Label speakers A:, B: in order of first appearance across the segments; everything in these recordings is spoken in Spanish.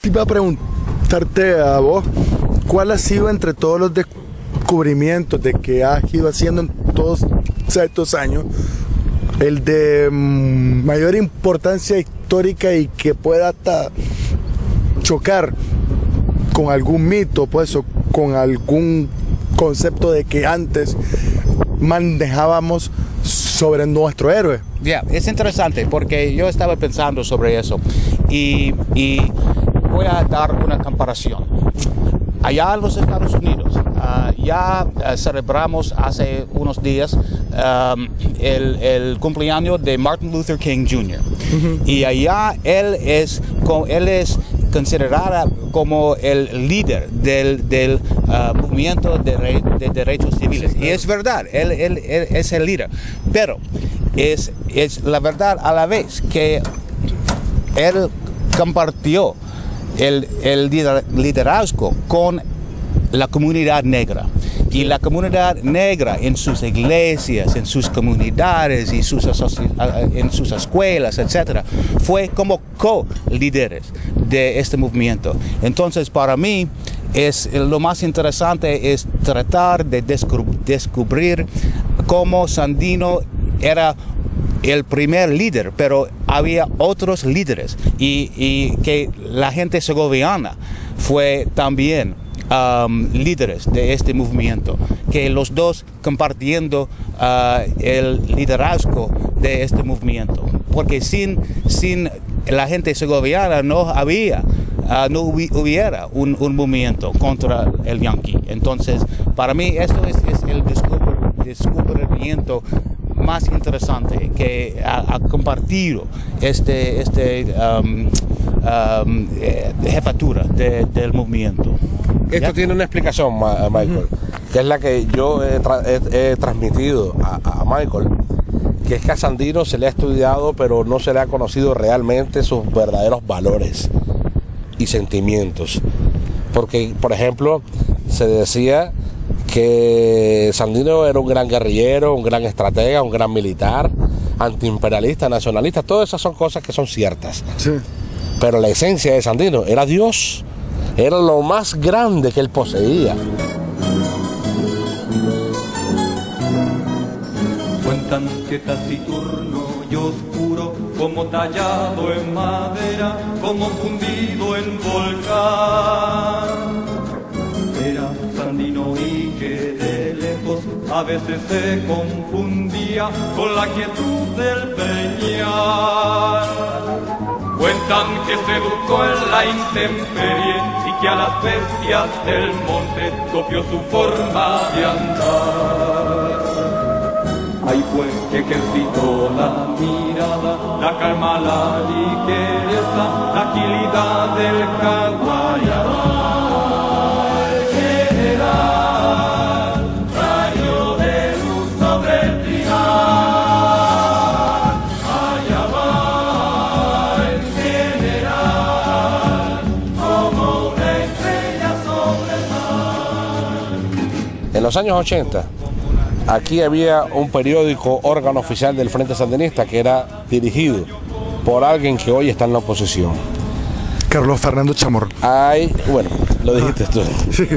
A: Iba a preguntarte a vos, ¿cuál ha sido entre todos los descubrimientos de que has ido haciendo en todos estos años el de mayor importancia histórica y que pueda hasta chocar con algún mito, pues, o con algún concepto de que antes manejábamos sobre nuestro héroe?
B: Es interesante porque yo estaba pensando sobre eso y voy a dar una comparación. Allá en los Estados Unidos ya celebramos hace unos días el cumpleaños de Martin Luther King Jr. Y allá él es considerada como el líder del movimiento de derechos civiles. Y es verdad, él es el líder. Pero es la verdad a la vez que él compartió el liderazgo con la comunidad negra. Y la comunidad negra en sus iglesias, en sus comunidades y en sus escuelas, etc., fue como co-líderes de este movimiento. Entonces, para mí, lo más interesante es tratar de descubrir cómo Sandino era el primer líder, pero había otros líderes y que la gente segoviana fue también líderes de este movimiento, que los dos compartiendo el liderazgo de este movimiento, porque sin la gente segoviana no hubiera un movimiento contra el yanqui. Entonces, para mí esto es el descubrimiento más interesante que ha compartido jefatura del movimiento.
C: Esto tiene una explicación, Michael, que es la que yo he transmitido a Michael, que es que a Sandino se le ha estudiado, pero no se le ha conocido realmente sus verdaderos valores y sentimientos. Porque, por ejemplo, se decía que Sandino era un gran guerrillero, un gran estratega, un gran militar, antiimperialista, nacionalista. Todas esas son cosas que son ciertas.
A: Sí.
C: Pero la esencia de Sandino era Dios, era lo más grande que él poseía.
D: Cuentan que taciturno y oscuro, como tallado en madera, como fundido en volcán, era Sandino, y que de lejos a veces se confundía con la quietud del peñal. Cuentan que se educó en la intemperie y que a las bestias del monte copió su forma de andar. Ahí fue que ejercitó la mirada, la calma, la ligereza, la agilidad del caguayabá. El general, rayo de luz sobre el trigal. Allá va el general, como una estrella sobre el mar.
C: En los años 80, aquí había un periódico, órgano oficial del Frente Sandinista, que era dirigido por alguien que hoy está en la oposición.
A: Carlos Fernando Chamorro.
C: Bueno, lo dijiste tú.
A: Sí.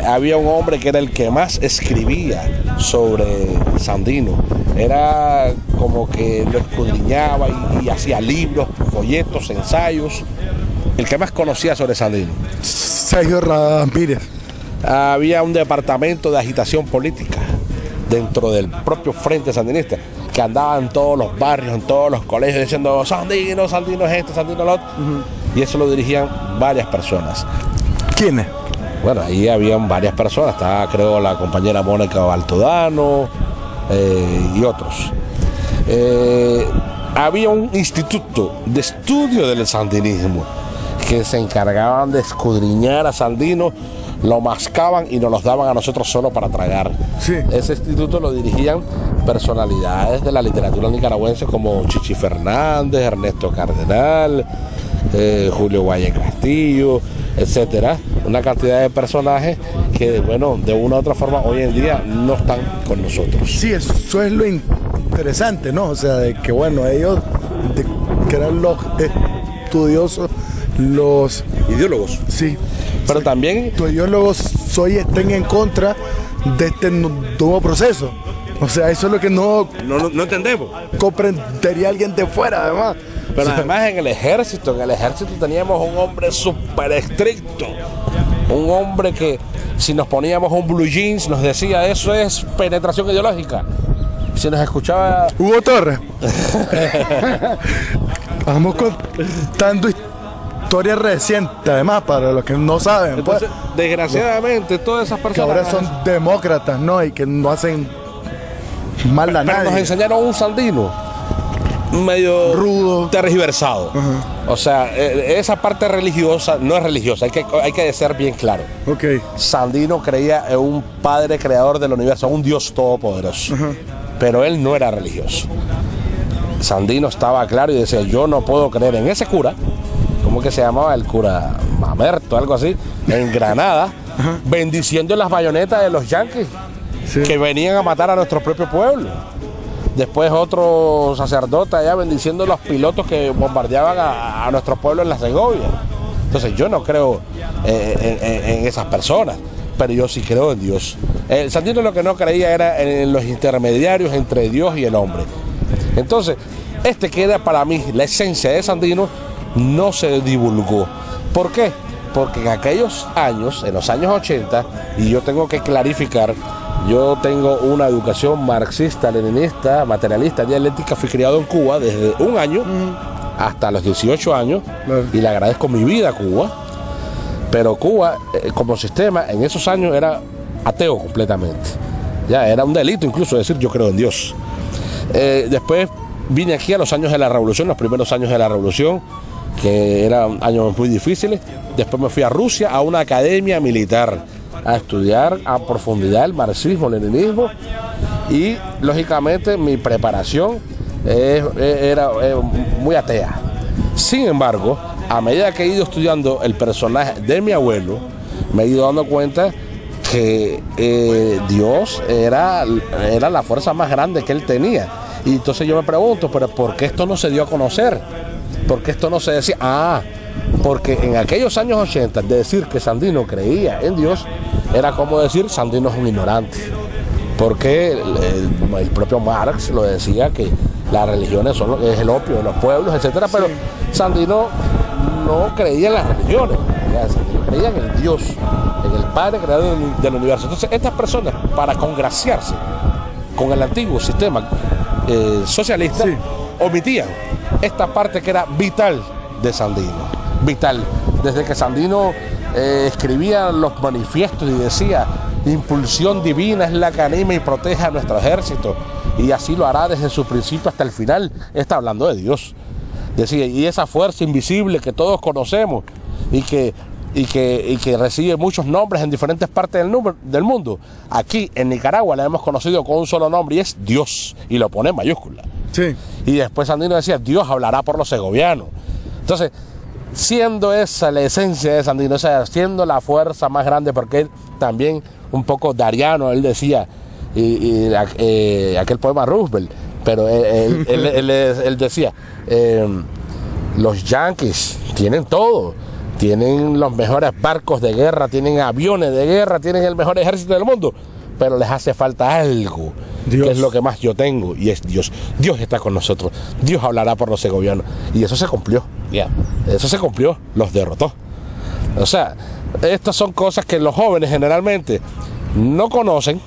C: Había un hombre que era el que más escribía sobre Sandino. Era como que lo escudriñaba y hacía libros, folletos, ensayos. El que más conocía sobre Sandino.
A: Sergio Ramírez.
C: Había un departamento de agitación política dentro del propio Frente Sandinista, que andaba en todos los barrios, en todos los colegios, diciendo Sandino, Sandino es esto, Sandino es lo otro. Y eso lo dirigían varias personas.
A: ¿Quiénes?
C: Bueno, ahí habían varias personas. Estaba, creo, la compañera Mónica Baltodano y otros. Había un instituto de estudio del sandinismo que se encargaban de escudriñar a Sandino, lo mascaban y nos los daban a nosotros solo para tragar.
A: Sí.
C: Ese instituto lo dirigían personalidades de la literatura nicaragüense como Chichi Fernández, Ernesto Cardenal, Julio Valle Castillo, etcétera. Una cantidad de personajes que, bueno, de una u otra forma hoy en día no están con nosotros.
A: Sí, eso es lo interesante, ¿no? O sea, de que, bueno, ellos que eran los estudiosos los
C: Ideólogos.
A: sí,
C: Pero también
A: los ideólogos estén en contra de este nuevo proceso. O sea, eso es lo que no
C: no entendemos.
A: comprendería alguien de fuera, además.
C: Pero
A: O sea,
C: además en el ejército teníamos un hombre súper estricto. Un hombre que si nos poníamos un blue jeans nos decía eso es penetración ideológica. Si nos escuchaba...
A: Hugo Torres. Vamos contando historias recientes, además, para los que no saben. Pues,
C: Entonces, desgraciadamente, todas esas
A: que
C: personas...
A: ahora son demócratas, ¿no? Y que no hacen mal a
C: Pero nos
A: nadie.
C: enseñaron un sandino medio
A: Rudo.
C: tergiversado. O sea, esa parte religiosa no es religiosa, hay que ser bien claro.
A: Ok.
C: Sandino creía en un padre creador del universo, un Dios todopoderoso. Pero él no era religioso. Sandino estaba claro y decía, yo no puedo creer en ese cura, ¿cómo que se llamaba? El cura Mamerto, algo así, en Granada, bendiciendo las bayonetas de los yanquis
A: Sí.
C: que venían a matar a nuestro propio pueblo. Después otro sacerdote allá bendiciendo los pilotos que bombardeaban a nuestro pueblo en la Segovia. Entonces yo no creo en esas personas, pero yo sí creo en Dios. El Sandino lo que no creía era en los intermediarios entre Dios y el hombre. Entonces, que era para mí la esencia de Sandino, no se divulgó. ¿Por qué? Porque en aquellos años, en los años 80, y yo tengo que clarificar, yo tengo una educación marxista, leninista, materialista, dialéctica, fui criado en Cuba desde un año hasta los 18 años,
A: Claro.
C: y le agradezco mi vida a Cuba, pero Cuba como sistema en esos años era ateo completamente, ya era un delito incluso decir yo creo en Dios. Después vine aquí a los años de la revolución, los primeros años de la revolución, que eran años muy difíciles. Después me fui a Rusia a una academia militar a estudiar a profundidad el marxismo, leninismo, y lógicamente mi preparación era muy atea. Sin embargo, a medida que he ido estudiando el personaje de mi abuelo, me he ido dando cuenta que Dios era la fuerza más grande que él tenía. Y entonces yo me pregunto, pero ¿por qué esto no se dio a conocer? ¿Por qué esto no se decía? Porque en aquellos años 80, de decir que Sandino creía en Dios, era como decir Sandino es un ignorante. Porque el propio Marx lo decía, que las religiones es el opio de los pueblos, etcétera, pero Sandino no creía en las religiones, Sandino creía en el Dios, en el Padre creador del universo. Entonces estas personas, para congraciarse con el antiguo sistema socialista,
A: Sí.
C: omitían esta parte que era vital de Sandino, vital. Desde que Sandino escribía los manifiestos y decía, impulsión divina es la que anima y protege a nuestro ejército, y así lo hará desde su principio hasta el final, está hablando de Dios. Decía, y esa fuerza invisible que todos conocemos y que recibe muchos nombres en diferentes partes del mundo, aquí en Nicaragua la hemos conocido con un solo nombre y es Dios, y lo pone en mayúscula.
A: Sí.
C: Y después Sandino decía, Dios hablará por los segovianos. Entonces, siendo esa la esencia de Sandino, o sea, siendo la fuerza más grande, porque él también un poco dariano, él decía, aquel poema Roosevelt, pero él decía, los yanquis tienen todo, tienen los mejores barcos de guerra, tienen aviones de guerra, tienen el mejor ejército del mundo, pero les hace falta algo,
A: Dios.
C: que es lo que más yo tengo, y es Dios. Dios está con nosotros, Dios hablará por los segovianos, y eso se cumplió, eso se cumplió, los derrotó. O sea, estas son cosas que los jóvenes generalmente no conocen,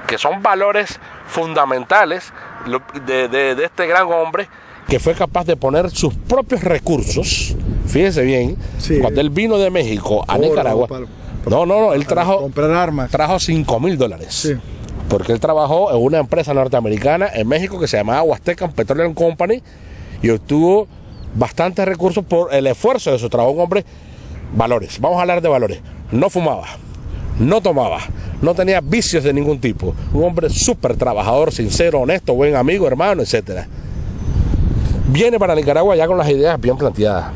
C: que son valores fundamentales de este gran hombre, que fue capaz de poner sus propios recursos. Fíjese bien,
A: Sí.
C: cuando él vino de México a
A: Oro,
C: Nicaragua, él trajo
A: comprar armas.
C: $5,000.
A: Sí.
C: Porque él trabajó en una empresa norteamericana en México que se llamaba Huastecan Petroleum Company, y obtuvo bastantes recursos por el esfuerzo de su trabajo. Un hombre, valores, vamos a hablar de valores. No fumaba, no tomaba, no tenía vicios de ningún tipo. Un hombre súper trabajador, sincero, honesto, buen amigo, hermano, etcétera. Viene para Nicaragua ya con las ideas bien planteadas.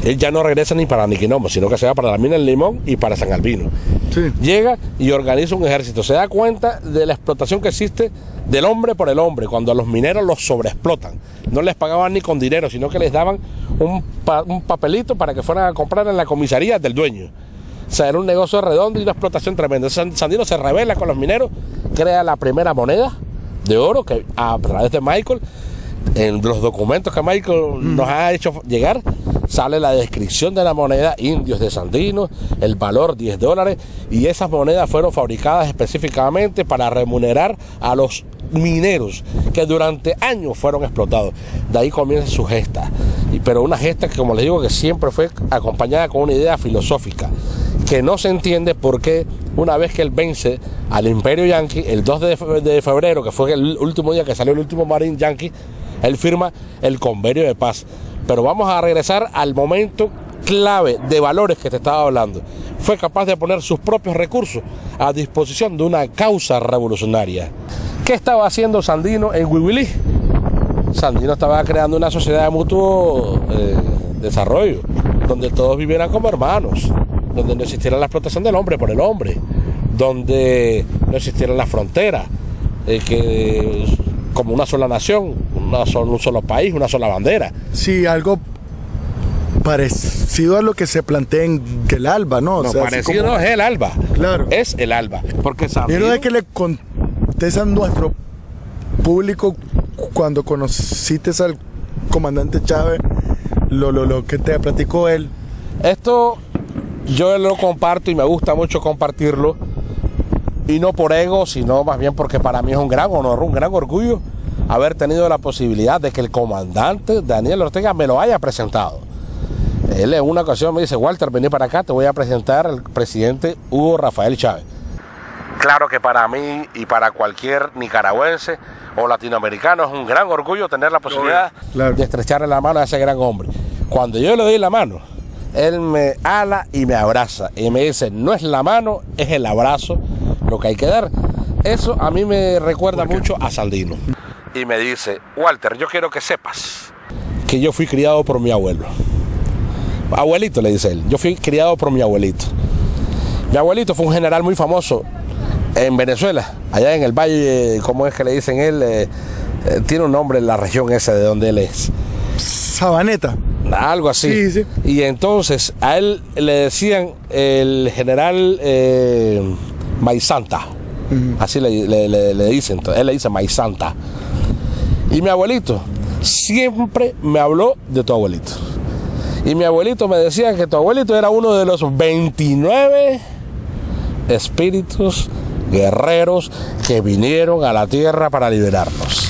C: Él ya no regresa ni para Niquinomo, sino que se va para la mina del Limón y para San Albino.
A: Sí.
C: Llega y organiza un ejército. Se da cuenta de la explotación que existe del hombre por el hombre, cuando a los mineros los sobreexplotan. No les pagaban ni con dinero, sino que les daban un papelito para que fueran a comprar en la comisaría del dueño. O sea, era un negocio redondo y una explotación tremenda. Sandino se rebela con los mineros, crea la primera moneda de oro que a través de Michael, en los documentos que Michael nos ha hecho llegar, sale la descripción de la moneda, indios de Sandino, el valor $10, y esas monedas fueron fabricadas específicamente para remunerar a los mineros que durante años fueron explotados. De ahí comienza su gesta, pero una gesta que, como les digo, que siempre fue acompañada con una idea filosófica, que no se entiende por qué una vez que él vence al Imperio Yankee, el 2 de febrero, que fue el último día que salió el último Marine Yankee, él firma el convenio de paz. Pero vamos a regresar al momento clave de valores que te estaba hablando. Fue capaz de poner sus propios recursos a disposición de una causa revolucionaria. ¿Qué estaba haciendo Sandino en Huihuilí? Sandino estaba creando una sociedad de mutuo desarrollo, donde todos vivieran como hermanos, donde no existiera la explotación del hombre por el hombre, donde no existiera la frontera, como una sola nación, un solo país, una sola bandera.
A: Sí, algo parecido a lo que se plantea en el ALBA, ¿no?
C: No,
A: o sea,
C: parecido
A: como...
C: no, es el ALBA.
A: Claro.
C: Es el ALBA. Porque Sandino...
A: Quiero de que le contes a nuestro público cuando conociste al comandante Chávez, lo que te platicó él.
C: Esto yo lo comparto y me gusta mucho compartirlo, y no por ego, sino más bien porque para mí es un gran honor, un gran orgullo haber tenido la posibilidad de que el comandante Daniel Ortega me lo haya presentado. Él en una ocasión me dice: Walter, vení para acá, te voy a presentar al presidente Hugo Rafael Chávez. Claro que para mí y para cualquier nicaragüense o latinoamericano es un gran orgullo tener la posibilidad de estrecharle la mano a ese gran hombre. Cuando yo le doy la mano, él me ala y me abraza y me dice: no es la mano, es el abrazo lo que hay que dar. Eso a mí me recuerda mucho a Sandino. Y me dice: Walter, yo quiero que sepas que yo fui criado por mi abuelo. Abuelito, le dice él, yo fui criado por mi abuelito. Mi abuelito fue un general muy famoso en Venezuela, allá en el valle, ¿cómo es que le dicen él? Tiene un nombre en la región esa de donde él es.
A: Sabaneta.
C: Algo así.
A: Sí, sí.
C: Y entonces a él le decían el general Maizanta. Así le dicen, él le dice Maizanta. Y mi abuelito siempre me habló de tu abuelito. Y mi abuelito me decía que tu abuelito era uno de los 29 espíritus guerreros que vinieron a la tierra para liberarnos.